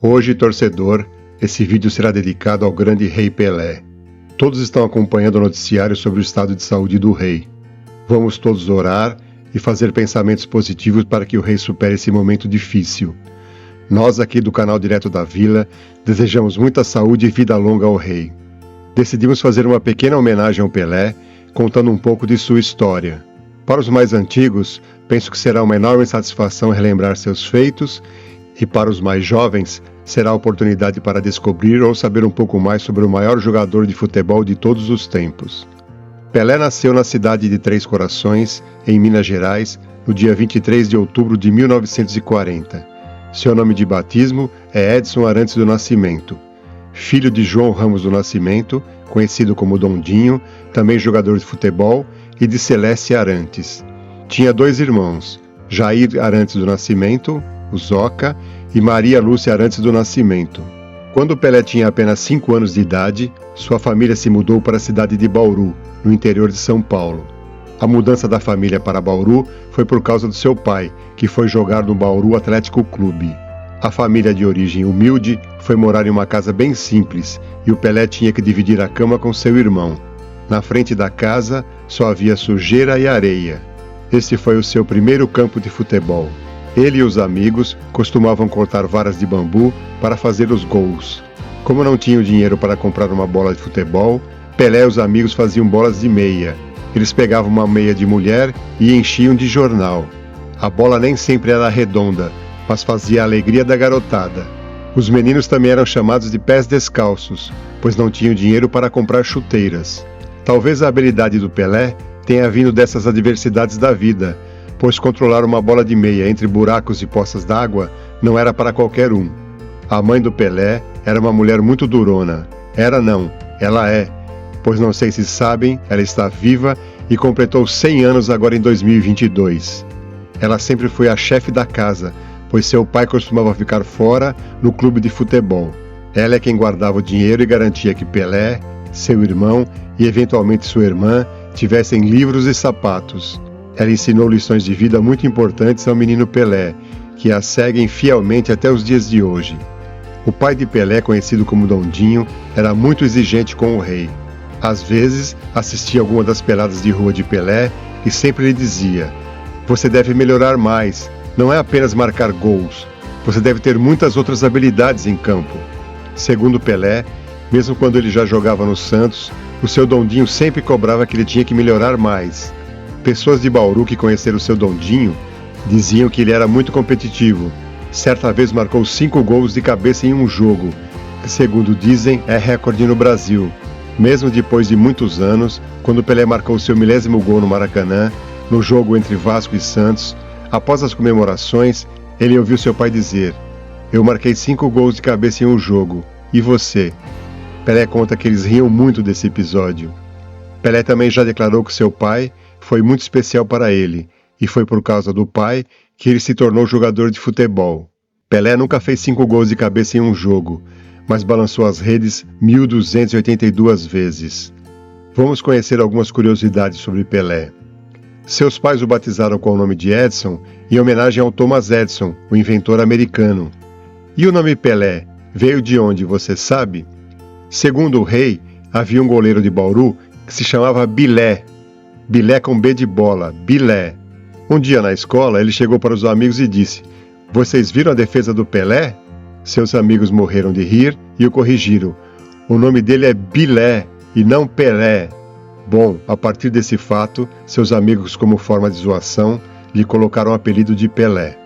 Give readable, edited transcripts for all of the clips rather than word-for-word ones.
Hoje, torcedor, esse vídeo será dedicado ao grande Rei Pelé. Todos estão acompanhando o noticiário sobre o estado de saúde do rei. Vamos todos orar e fazer pensamentos positivos para que o rei supere esse momento difícil. Nós aqui do canal Direto da Vila desejamos muita saúde e vida longa ao rei. Decidimos fazer uma pequena homenagem ao Pelé, contando um pouco de sua história. Para os mais antigos, penso que será uma enorme satisfação relembrar seus feitos, e para os mais jovens, será a oportunidade para descobrir ou saber um pouco mais sobre o maior jogador de futebol de todos os tempos. Pelé nasceu na cidade de Três Corações, em Minas Gerais, no dia 23 de outubro de 1940. Seu nome de batismo é Edson Arantes do Nascimento. Filho de João Ramos do Nascimento, conhecido como Dondinho, também jogador de futebol, e de Celeste Arantes. Tinha dois irmãos, Jair Arantes do Nascimento, o Zoca, e Maria Lúcia Arantes do Nascimento. Quando Pelé tinha apenas 5 anos de idade, sua família se mudou para a cidade de Bauru, no interior de São Paulo. A mudança da família para Bauru foi por causa do seu pai, que foi jogar no Bauru Atlético Clube. A família de origem humilde foi morar em uma casa bem simples e o Pelé tinha que dividir a cama com seu irmão. Na frente da casa só havia sujeira e areia. Esse foi o seu primeiro campo de futebol. Ele e os amigos costumavam cortar varas de bambu para fazer os gols. Como não tinham dinheiro para comprar uma bola de futebol, Pelé e os amigos faziam bolas de meia. Eles pegavam uma meia de mulher e enchiam de jornal. A bola nem sempre era redonda, mas fazia a alegria da garotada. Os meninos também eram chamados de pés descalços, pois não tinham dinheiro para comprar chuteiras. Talvez a habilidade do Pelé tenha vindo dessas adversidades da vida, pois controlar uma bola de meia entre buracos e poças d'água não era para qualquer um. A mãe do Pelé era uma mulher muito durona. Era não, ela é, pois não sei se sabem, ela está viva e completou 100 anos agora em 2022. Ela sempre foi a chefe da casa, pois seu pai costumava ficar fora no clube de futebol. Ela é quem guardava o dinheiro e garantia que Pelé, seu irmão e eventualmente sua irmã tivessem livros e sapatos. Ela ensinou lições de vida muito importantes ao menino Pelé, que a seguem fielmente até os dias de hoje. O pai de Pelé, conhecido como Dondinho, era muito exigente com o rei. Às vezes, assistia alguma das peladas de rua de Pelé e sempre lhe dizia: "Você deve melhorar mais, não é apenas marcar gols, você deve ter muitas outras habilidades em campo." Segundo Pelé, mesmo quando ele já jogava no Santos, o seu Dondinho sempre cobrava que ele tinha que melhorar mais. Pessoas de Bauru que conheceram o seu Dondinho diziam que ele era muito competitivo. Certa vez marcou 5 gols de cabeça em um jogo, que segundo dizem é recorde no Brasil. Mesmo depois de muitos anos, quando Pelé marcou seu 1000º gol no Maracanã, no jogo entre Vasco e Santos, após as comemorações, ele ouviu seu pai dizer: "Eu marquei 5 gols de cabeça em um jogo, e você?" Pelé conta que eles riam muito desse episódio. Pelé também já declarou que seu pai foi muito especial para ele, e foi por causa do pai que ele se tornou jogador de futebol. Pelé nunca fez 5 gols de cabeça em um jogo, mas balançou as redes 1.282 vezes. Vamos conhecer algumas curiosidades sobre Pelé. Seus pais o batizaram com o nome de Edson em homenagem ao Thomas Edison, o inventor americano. E o nome Pelé veio de onde, você sabe? Segundo o rei, havia um goleiro de Bauru que se chamava Bilé. Bilé com B de bola, Bilé. Um dia na escola, ele chegou para os amigos e disse: "Vocês viram a defesa do Pelé?" Seus amigos morreram de rir e o corrigiram: "O nome dele é Bilé e não Pelé." Bom, a partir desse fato, seus amigos, como forma de zoação, lhe colocaram o apelido de Pelé.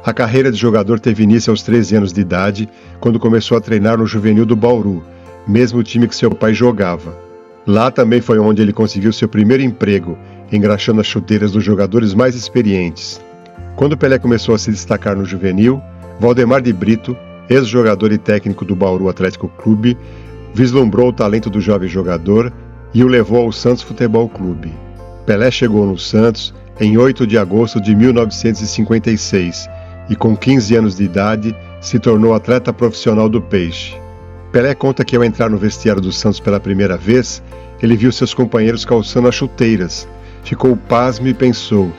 A carreira de jogador teve início aos 13 anos de idade, quando começou a treinar no juvenil do Bauru, mesmo time que seu pai jogava. Lá também foi onde ele conseguiu seu primeiro emprego, engraxando as chuteiras dos jogadores mais experientes. Quando Pelé começou a se destacar no juvenil, Valdemar de Brito, ex-jogador e técnico do Bauru Atlético Clube, vislumbrou o talento do jovem jogador e o levou ao Santos Futebol Clube. Pelé chegou no Santos em 8 de agosto de 1956 e com 15 anos de idade se tornou atleta profissional do Peixe. Pelé conta que ao entrar no vestiário do Santos pela primeira vez, ele viu seus companheiros calçando as chuteiras. Ficou pasmo e pensou: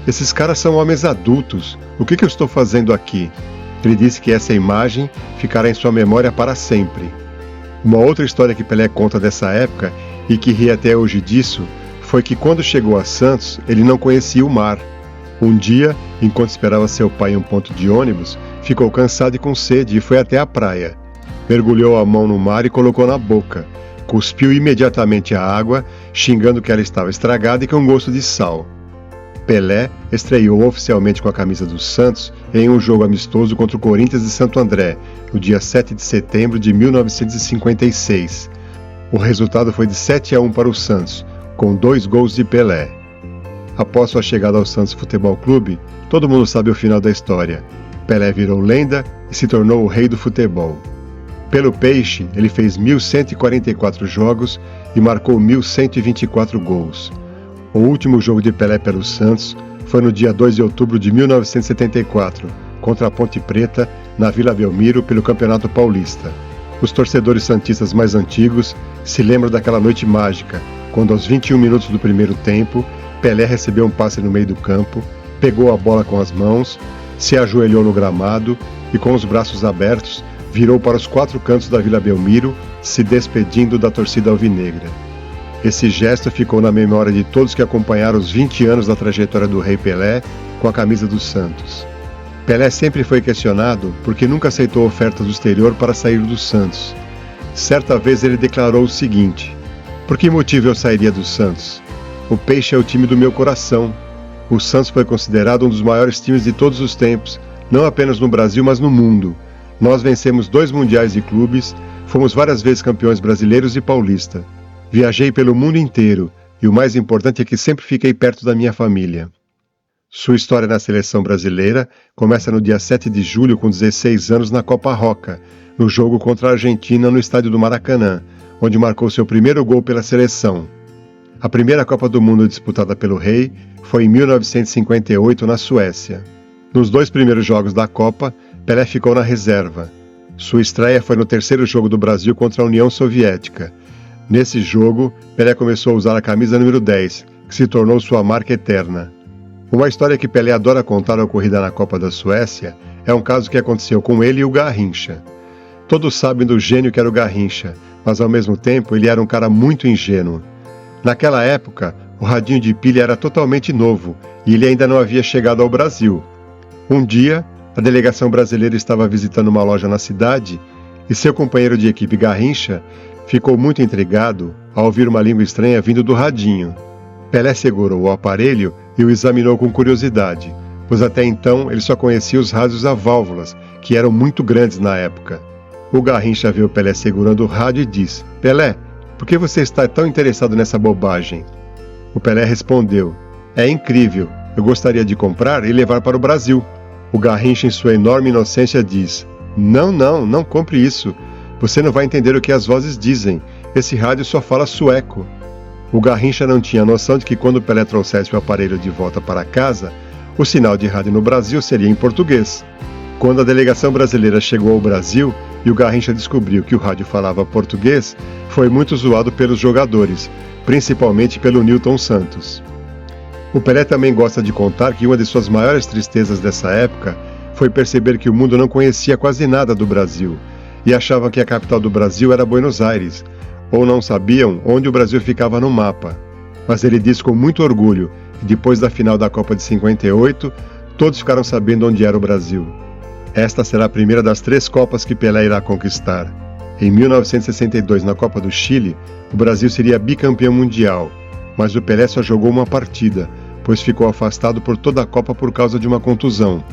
"Esses caras são homens adultos, o que eu estou fazendo aqui?" Ele disse que essa imagem ficará em sua memória para sempre. Uma outra história que Pelé conta dessa época, e que ri até hoje disso, foi que quando chegou a Santos, ele não conhecia o mar. Um dia, enquanto esperava seu pai em um ponto de ônibus, ficou cansado e com sede e foi até a praia. Mergulhou a mão no mar e colocou na boca. Cuspiu imediatamente a água, xingando que ela estava estragada e com gosto de sal. Pelé estreou oficialmente com a camisa do Santos em um jogo amistoso contra o Corinthians de Santo André, no dia 7 de setembro de 1956. O resultado foi de 7-1 para o Santos, com 2 gols de Pelé. Após sua chegada ao Santos Futebol Clube, todo mundo sabe o final da história. Pelé virou lenda e se tornou o rei do futebol. Pelo Peixe, ele fez 1.144 jogos e marcou 1.124 gols. O último jogo de Pelé pelo Santos foi no dia 2 de outubro de 1974, contra a Ponte Preta, na Vila Belmiro, pelo Campeonato Paulista. Os torcedores santistas mais antigos se lembram daquela noite mágica, quando aos 21 minutos do primeiro tempo, Pelé recebeu um passe no meio do campo, pegou a bola com as mãos, se ajoelhou no gramado e, com os braços abertos, virou para os 4 cantos da Vila Belmiro, se despedindo da torcida alvinegra. Esse gesto ficou na memória de todos que acompanharam os 20 anos da trajetória do Rei Pelé com a camisa do Santos. Pelé sempre foi questionado porque nunca aceitou ofertas do exterior para sair do Santos. Certa vez ele declarou o seguinte: "Por que motivo eu sairia do Santos? O Peixe é o time do meu coração. O Santos foi considerado um dos maiores times de todos os tempos, não apenas no Brasil, mas no mundo. Nós vencemos 2 mundiais de clubes, fomos várias vezes campeões brasileiros e paulista. Viajei pelo mundo inteiro, e o mais importante é que sempre fiquei perto da minha família." Sua história na seleção brasileira começa no dia 7 de julho, com 16 anos, na Copa Roca, no jogo contra a Argentina no estádio do Maracanã, onde marcou seu primeiro gol pela seleção. A primeira Copa do Mundo disputada pelo Rei foi em 1958, na Suécia. Nos 2 primeiros jogos da Copa, Pelé ficou na reserva. Sua estreia foi no 3º jogo do Brasil contra a União Soviética. Nesse jogo, Pelé começou a usar a camisa número 10, que se tornou sua marca eterna. Uma história que Pelé adora contar ocorrida na Copa da Suécia é um caso que aconteceu com ele e o Garrincha. Todos sabem do gênio que era o Garrincha, mas ao mesmo tempo ele era um cara muito ingênuo. Naquela época, o radinho de pilha era totalmente novo e ele ainda não havia chegado ao Brasil. Um dia, a delegação brasileira estava visitando uma loja na cidade e seu companheiro de equipe Garrincha ficou muito intrigado ao ouvir uma língua estranha vindo do radinho. Pelé segurou o aparelho e o examinou com curiosidade, pois até então ele só conhecia os rádios a válvulas, que eram muito grandes na época. O Garrincha viu Pelé segurando o rádio e disse: "Pelé, por que você está tão interessado nessa bobagem?" O Pelé respondeu: "É incrível, eu gostaria de comprar e levar para o Brasil." O Garrincha, em sua enorme inocência, diz: Não compre isso. Você não vai entender o que as vozes dizem. Esse rádio só fala sueco." O Garrincha não tinha noção de que quando Pelé trouxesse o aparelho de volta para casa, o sinal de rádio no Brasil seria em português. Quando a delegação brasileira chegou ao Brasil e o Garrincha descobriu que o rádio falava português, foi muito zoado pelos jogadores, principalmente pelo Nilton Santos. O Pelé também gosta de contar que uma de suas maiores tristezas dessa época foi perceber que o mundo não conhecia quase nada do Brasil e achavam que a capital do Brasil era Buenos Aires, ou não sabiam onde o Brasil ficava no mapa. Mas ele diz com muito orgulho que depois da final da Copa de 58, todos ficaram sabendo onde era o Brasil. Esta será a primeira das 3 Copas que Pelé irá conquistar. Em 1962, na Copa do Chile, o Brasil seria bicampeão mundial, mas o Pelé só jogou uma partida, pois ficou afastado por toda a Copa por causa de uma contusão.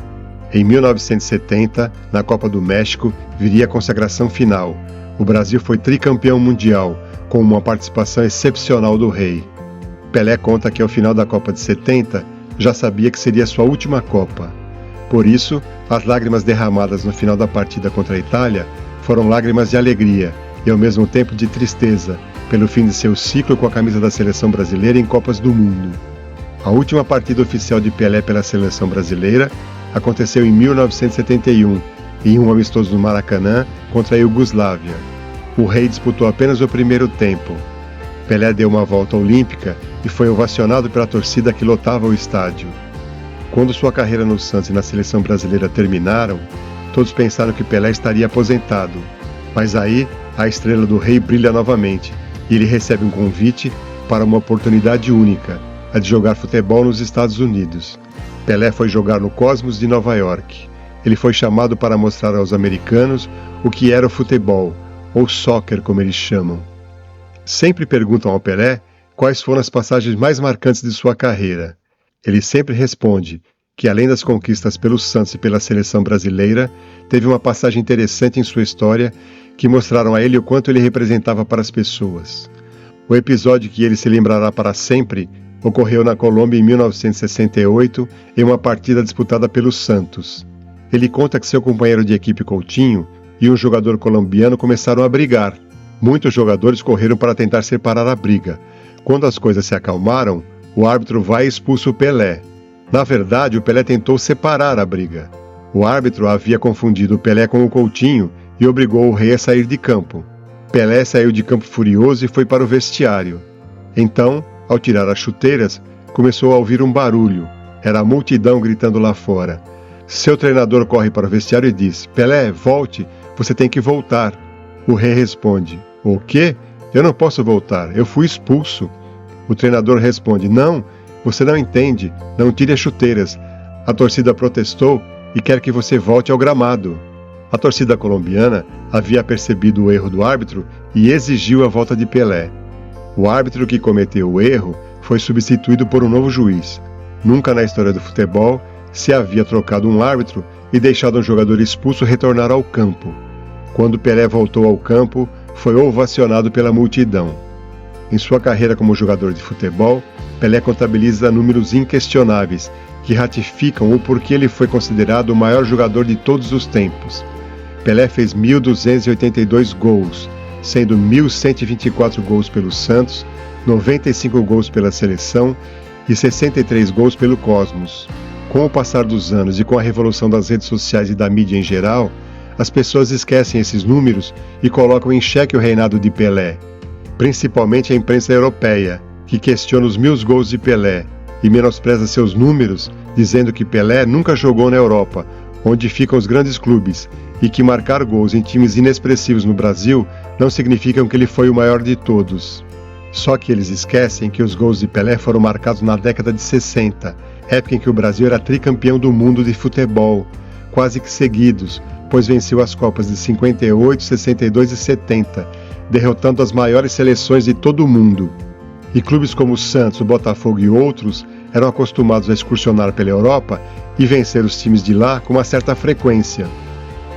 Em 1970, na Copa do México, viria a consagração final. O Brasil foi tricampeão mundial, com uma participação excepcional do Rei. Pelé conta que ao final da Copa de 70, já sabia que seria sua última Copa. Por isso, as lágrimas derramadas no final da partida contra a Itália foram lágrimas de alegria e ao mesmo tempo de tristeza, pelo fim de seu ciclo com a camisa da seleção brasileira em Copas do Mundo. A última partida oficial de Pelé pela seleção brasileira aconteceu em 1971, em um amistoso no Maracanã contra a Iugoslávia. O Rei disputou apenas o primeiro tempo. Pelé deu uma volta olímpica e foi ovacionado pela torcida que lotava o estádio. Quando sua carreira no Santos e na seleção brasileira terminaram, Todos pensaram que Pelé estaria aposentado. Mas aí, a estrela do rei brilha novamente e ele recebe um convite para uma oportunidade única, a de jogar futebol nos Estados Unidos. Pelé foi jogar no Cosmos de Nova York. Ele foi chamado para mostrar aos americanos o que era o futebol, ou soccer como eles chamam. Sempre perguntam ao Pelé quais foram as passagens mais marcantes de sua carreira. Ele sempre responde que, além das conquistas pelo Santos e pela seleção brasileira, teve uma passagem interessante em sua história que mostraram a ele o quanto ele representava para as pessoas. O episódio que ele se lembrará para sempre ocorreu na Colômbia em 1968, em uma partida disputada pelo Santos. Ele conta que seu companheiro de equipe Coutinho e um jogador colombiano começaram a brigar. Muitos jogadores correram para tentar separar a briga. Quando as coisas se acalmaram, o árbitro vai e expulsa o Pelé. Na verdade, o Pelé tentou separar a briga. O árbitro havia confundido o Pelé com o Coutinho e obrigou o rei a sair de campo. Pelé saiu de campo furioso e foi para o vestiário. Então, ao tirar as chuteiras, começou a ouvir um barulho. Era a multidão gritando lá fora. Seu treinador corre para o vestiário e diz: Pelé, volte, você tem que voltar. O rei responde: O quê? Eu não posso voltar, eu fui expulso. O treinador responde: Não, você não entende, não tire as chuteiras. A torcida protestou e quer que você volte ao gramado. A torcida colombiana havia percebido o erro do árbitro e exigiu a volta de Pelé. O árbitro que cometeu o erro foi substituído por um novo juiz. Nunca na história do futebol se havia trocado um árbitro e deixado um jogador expulso retornar ao campo. Quando Pelé voltou ao campo, foi ovacionado pela multidão. Em sua carreira como jogador de futebol, Pelé contabiliza números inquestionáveis que ratificam o porquê ele foi considerado o maior jogador de todos os tempos. Pelé fez 1.282 gols, sendo 1.124 gols pelo Santos, 95 gols pela seleção e 63 gols pelo Cosmos. Com o passar dos anos e com a revolução das redes sociais e da mídia em geral, as pessoas esquecem esses números e colocam em xeque o reinado de Pelé, principalmente a imprensa europeia, que questiona os 1.000 gols de Pelé e menospreza seus números, dizendo que Pelé nunca jogou na Europa, onde ficam os grandes clubes, e que marcar gols em times inexpressivos no Brasil não significam que ele foi o maior de todos. Só que eles esquecem que os gols de Pelé foram marcados na década de 60, época em que o Brasil era tricampeão do mundo de futebol, quase que seguidos, pois venceu as Copas de 58, 62 e 70, derrotando as maiores seleções de todo o mundo. E clubes como o Santos, o Botafogo e outros eram acostumados a excursionar pela Europa e vencer os times de lá com uma certa frequência.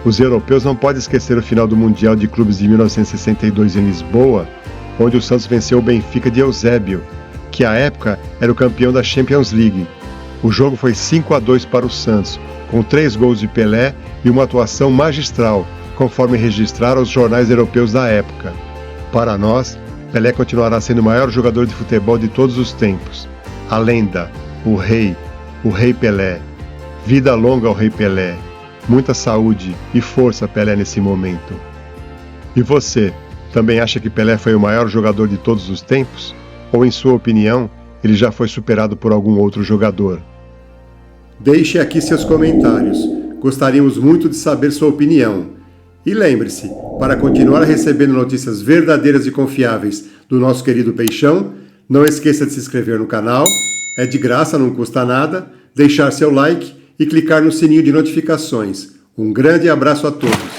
Os europeus não podem esquecer o final do Mundial de Clubes de 1962 em Lisboa, onde o Santos venceu o Benfica de Eusébio, que à época era o campeão da Champions League. O jogo foi 5-2 para o Santos, com 3 gols de Pelé e uma atuação magistral, conforme registraram os jornais europeus da época. Para nós, Pelé continuará sendo o maior jogador de futebol de todos os tempos. A lenda, o rei Pelé. Vida longa ao rei Pelé. Muita saúde e força, Pelé, nesse momento. E você, também acha que Pelé foi o maior jogador de todos os tempos? Ou, em sua opinião, ele já foi superado por algum outro jogador? Deixe aqui seus comentários. Gostaríamos muito de saber sua opinião. E lembre-se, para continuar recebendo notícias verdadeiras e confiáveis do nosso querido Peixão, não esqueça de se inscrever no canal, é de graça, não custa nada, deixar seu like e clicar no sininho de notificações. Um grande abraço a todos!